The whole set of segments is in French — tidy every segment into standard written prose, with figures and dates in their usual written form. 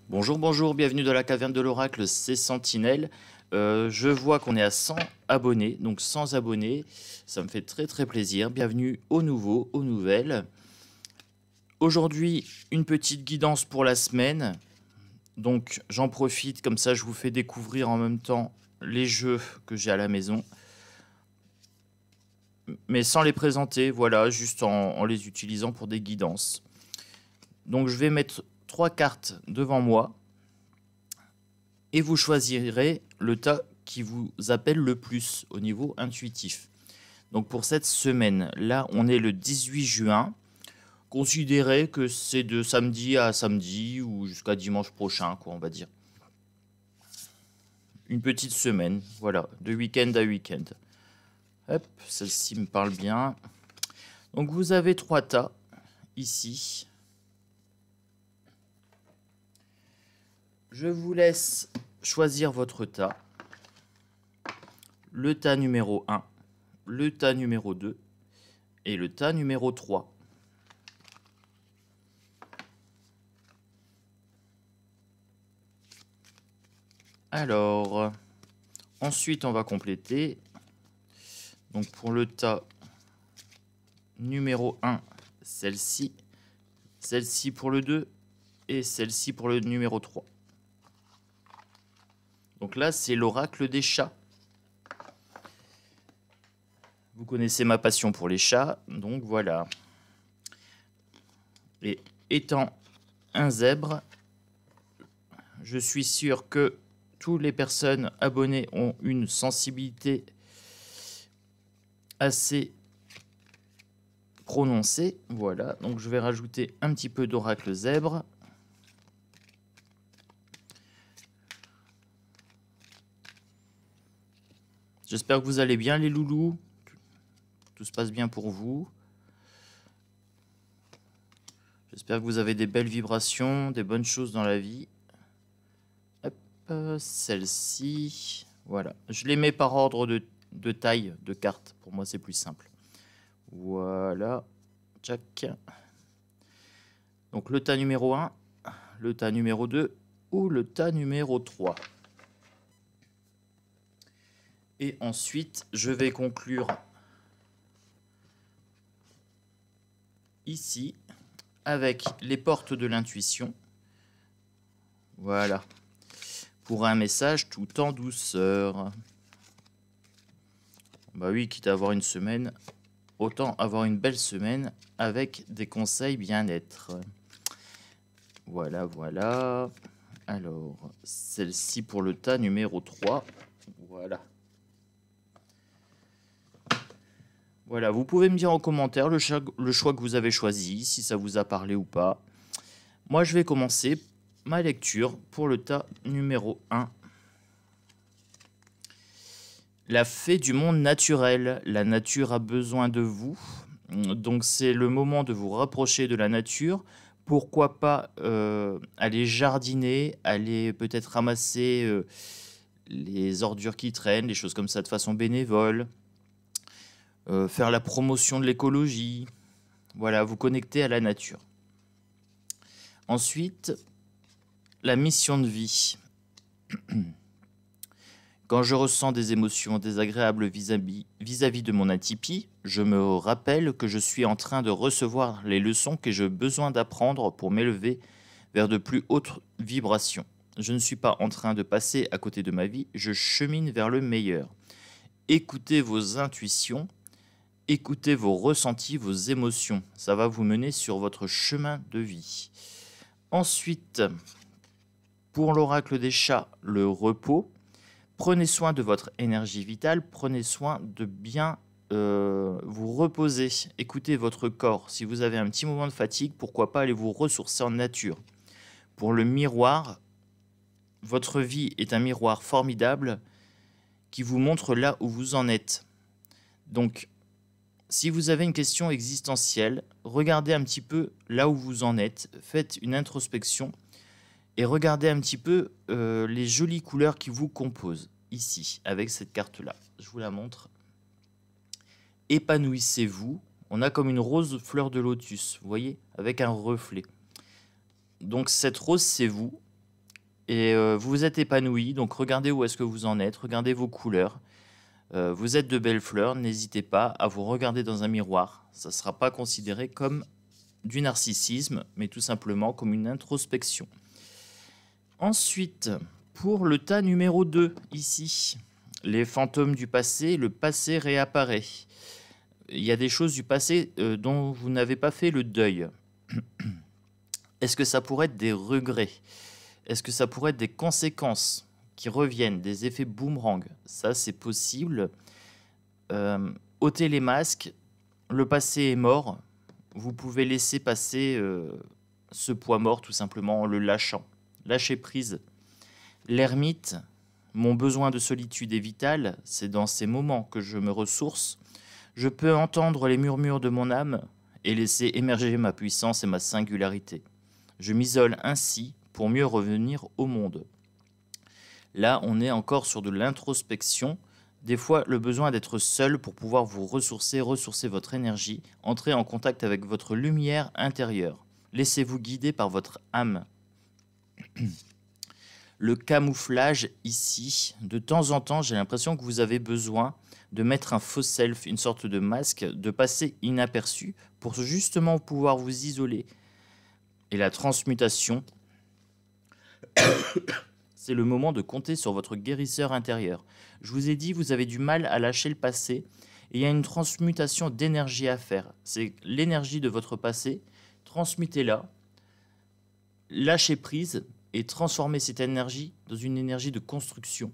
Bonjour, bonjour, bienvenue dans la caverne de l'oracle, c'est Sentinelle. Je vois qu'on est à 100 abonnés, donc 100 abonnés, ça me fait très très plaisir. Bienvenue aux nouveaux, aux nouvelles. Aujourd'hui, une petite guidance pour la semaine. Donc j'en profite, comme ça je vous fais découvrir en même temps les jeux que j'ai à la maison. Mais sans les présenter, voilà, juste en les utilisant pour des guidances. Donc je vais mettre 3 cartes devant moi. Et vous choisirez le tas qui vous appelle le plus au niveau intuitif. Donc pour cette semaine, là on est le 18 juin. Considérez que c'est de samedi à samedi ou jusqu'à dimanche prochain, quoi, on va dire. Une petite semaine, voilà, de week-end à week-end. Hop, celle-ci me parle bien. Donc vous avez 3 tas ici. Je vous laisse choisir votre tas. Le tas numéro 1, le tas numéro 2 et le tas numéro 3. Alors, ensuite on va compléter. Donc pour le tas numéro 1, celle-ci, celle-ci pour le 2 et celle-ci pour le numéro 3. Donc là, c'est l'oracle des chats. Vous connaissez ma passion pour les chats, donc voilà. Et étant un zèbre, je suis sûr que toutes les personnes abonnées ont une sensibilité assez prononcée. Voilà, donc je vais rajouter un petit peu d'oracle zèbre. J'espère que vous allez bien les loulous. Tout se passe bien pour vous. J'espère que vous avez des belles vibrations, des bonnes choses dans la vie. Hop, celle-ci. Voilà. Je les mets par ordre de taille de carte. Pour moi, c'est plus simple. Voilà. Tchac. Donc le tas numéro 1, le tas numéro 2 ou le tas numéro 3. Et ensuite, je vais conclure ici avec les portes de l'intuition. Voilà. Pour un message tout en douceur. Bah oui, quitte à avoir une semaine, autant avoir une belle semaine avec des conseils bien-être. Voilà, voilà. Alors, celle-ci pour le tas numéro 3. Voilà. Voilà, vous pouvez me dire en commentaire le choix que vous avez choisi, si ça vous a parlé ou pas. Moi, je vais commencer ma lecture pour le tas numéro 1. La fée du monde naturel. La nature a besoin de vous. Donc, c'est le moment de vous rapprocher de la nature. Pourquoi pas aller jardiner, aller peut-être ramasser les ordures qui traînent, les choses comme ça de façon bénévole. Faire la promotion de l'écologie. Voilà, vous connecter à la nature. Ensuite, la mission de vie. Quand je ressens des émotions désagréables vis-à-vis de mon atypie, je me rappelle que je suis en train de recevoir les leçons que j'ai besoin d'apprendre pour m'élever vers de plus hautes vibrations. Je ne suis pas en train de passer à côté de ma vie, je chemine vers le meilleur. Écoutez vos intuitions. Écoutez vos ressentis, vos émotions. Ça va vous mener sur votre chemin de vie. Ensuite, pour l'oracle des chats, le repos. Prenez soin de votre énergie vitale. Prenez soin de bien vous reposer. Écoutez votre corps. Si vous avez un petit moment de fatigue, pourquoi pas aller vous ressourcer en nature. Pour le miroir, votre vie est un miroir formidable qui vous montre là où vous en êtes. Donc, si vous avez une question existentielle, regardez un petit peu là où vous en êtes, faites une introspection et regardez un petit peu les jolies couleurs qui vous composent, ici, avec cette carte-là. Je vous la montre. Épanouissez-vous. On a comme une rose fleur de lotus, vous voyez, avec un reflet. Donc cette rose, c'est vous. et vous vous êtes épanoui. Donc regardez où est-ce que vous en êtes, regardez vos couleurs. Vous êtes de belles fleurs, n'hésitez pas à vous regarder dans un miroir. Ça ne sera pas considéré comme du narcissisme, mais tout simplement comme une introspection. Ensuite, pour le tas numéro 2, ici, les fantômes du passé, le passé réapparaît. Il y a des choses du passé dont vous n'avez pas fait le deuil. Est-ce que ça pourrait être des regrets? Est-ce que ça pourrait être des conséquences qui reviennent, des effets boomerang? Ça, c'est possible. Ôtez les masques, le passé est mort. Vous pouvez laisser passer ce poids mort tout simplement en le lâchant. Lâchez prise. L'ermite, mon besoin de solitude est vital. C'est dans ces moments que je me ressource. Je peux entendre les murmures de mon âme et laisser émerger ma puissance et ma singularité. Je m'isole ainsi pour mieux revenir au monde. Là, on est encore sur de l'introspection. Des fois, le besoin d'être seul pour pouvoir vous ressourcer votre énergie, entrer en contact avec votre lumière intérieure. Laissez-vous guider par votre âme. Le camouflage ici, de temps en temps, j'ai l'impression que vous avez besoin de mettre un faux self, une sorte de masque, de passer inaperçu pour justement pouvoir vous isoler. Et la transmutation, c'est le moment de compter sur votre guérisseur intérieur. Je vous ai dit, vous avez du mal à lâcher le passé et il y a une transmutation d'énergie à faire. C'est l'énergie de votre passé, transmutez-la, lâchez prise et transformez cette énergie dans une énergie de construction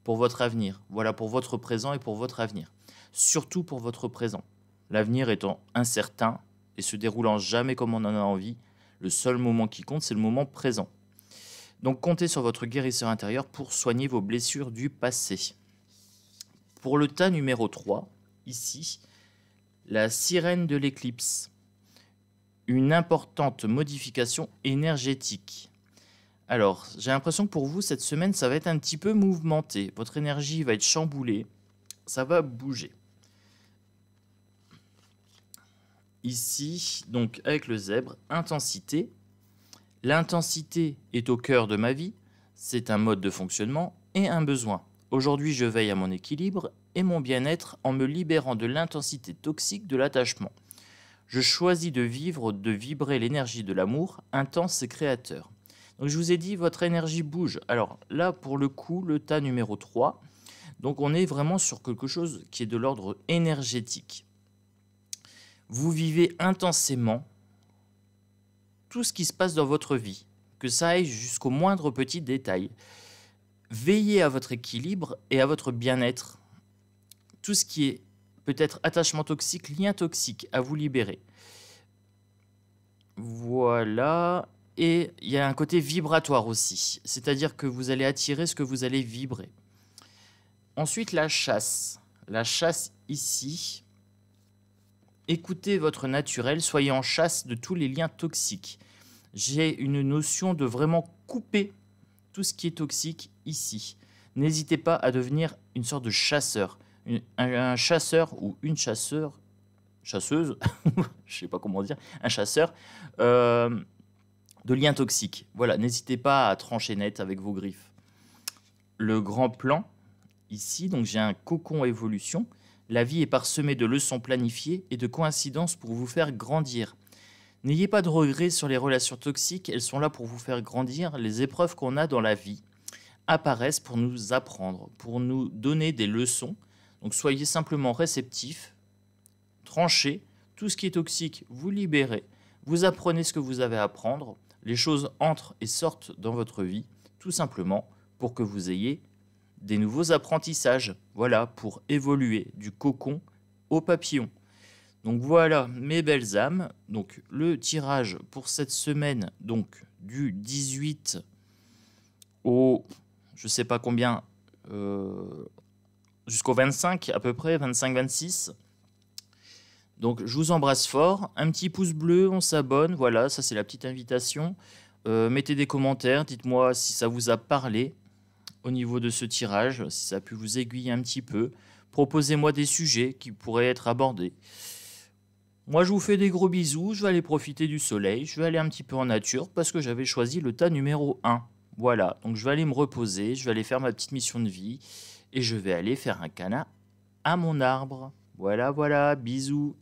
pour votre avenir. Voilà, pour votre présent et pour votre avenir. Surtout pour votre présent. L'avenir étant incertain et se déroulant jamais comme on en a envie, le seul moment qui compte, c'est le moment présent. Donc comptez sur votre guérisseur intérieur pour soigner vos blessures du passé. Pour le tas numéro 3, ici, la sirène de l'éclipse. Une importante modification énergétique. Alors, j'ai l'impression que pour vous, cette semaine, ça va être un petit peu mouvementé. Votre énergie va être chamboulée. Ça va bouger. Ici, donc avec le zèbre, intensité. L'intensité est au cœur de ma vie. C'est un mode de fonctionnement et un besoin. Aujourd'hui, je veille à mon équilibre et mon bien-être en me libérant de l'intensité toxique de l'attachement. Je choisis de vivre, de vibrer l'énergie de l'amour, intense et créateur. Donc je vous ai dit, votre énergie bouge. Alors là, pour le coup, le tas numéro 3, donc on est vraiment sur quelque chose qui est de l'ordre énergétique. Vous vivez intensément tout ce qui se passe dans votre vie, que ça aille jusqu'au moindre petit détail. Veillez à votre équilibre et à votre bien-être. Tout ce qui est peut-être attachement toxique, lien toxique, à vous libérer. Voilà. Et il y a un côté vibratoire aussi, c'est-à-dire que vous allez attirer ce que vous allez vibrer. Ensuite, la chasse. La chasse ici. Écoutez votre naturel, soyez en chasse de tous les liens toxiques. J'ai une notion de vraiment couper tout ce qui est toxique ici. N'hésitez pas à devenir une sorte de chasseur. Un chasseur ou une chasseuse, je ne sais pas comment dire, un chasseur de liens toxiques. Voilà, n'hésitez pas à trancher net avec vos griffes. Le grand plan, ici, donc j'ai un cocon évolution. La vie est parsemée de leçons planifiées et de coïncidences pour vous faire grandir. N'ayez pas de regrets sur les relations toxiques, elles sont là pour vous faire grandir. Les épreuves qu'on a dans la vie apparaissent pour nous apprendre, pour nous donner des leçons. Donc soyez simplement réceptifs, tranchez, tout ce qui est toxique, vous libérez, vous apprenez ce que vous avez à apprendre, les choses entrent et sortent dans votre vie, tout simplement pour que vous ayez des nouveaux apprentissages, voilà, pour évoluer du cocon au papillon. Donc voilà, mes belles âmes, donc le tirage pour cette semaine, donc du 18 au, je sais pas combien, jusqu'au 25 à peu près, 25-26. Donc je vous embrasse fort, un petit pouce bleu, on s'abonne, voilà, ça c'est la petite invitation. Mettez des commentaires, dites-moi si ça vous a parlé au niveau de ce tirage, si ça a pu vous aiguiller un petit peu. Proposez-moi des sujets qui pourraient être abordés. Moi je vous fais des gros bisous, je vais aller profiter du soleil, je vais aller un petit peu en nature parce que j'avais choisi le tas numéro 1. Voilà, donc je vais aller me reposer, je vais aller faire ma petite mission de vie et je vais aller faire un câlin à mon arbre. Voilà, voilà, bisous.